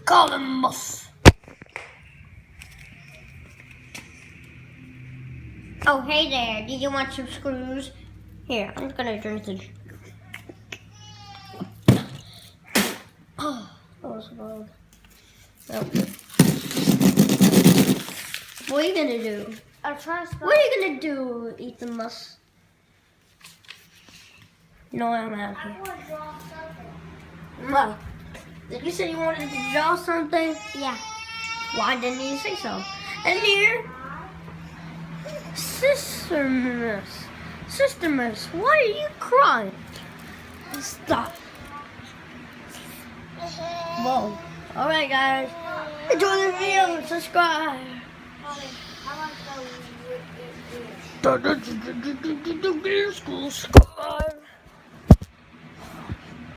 Colimus. Oh, hey there. Did you want some screws? Here, I'm gonna drink this. Oh, that was wrong. Oh. What are you gonna do? I'm trying to. What are you gonna do, ETHANIMUS? No, I'm out I here. want to draw something. Well, did you say you wanted to draw something? Yeah. Why didn't you say so? And here, Sistermus, why are you crying? Stop. Whoa. Alright guys, enjoy the video and subscribe. I want to go. School.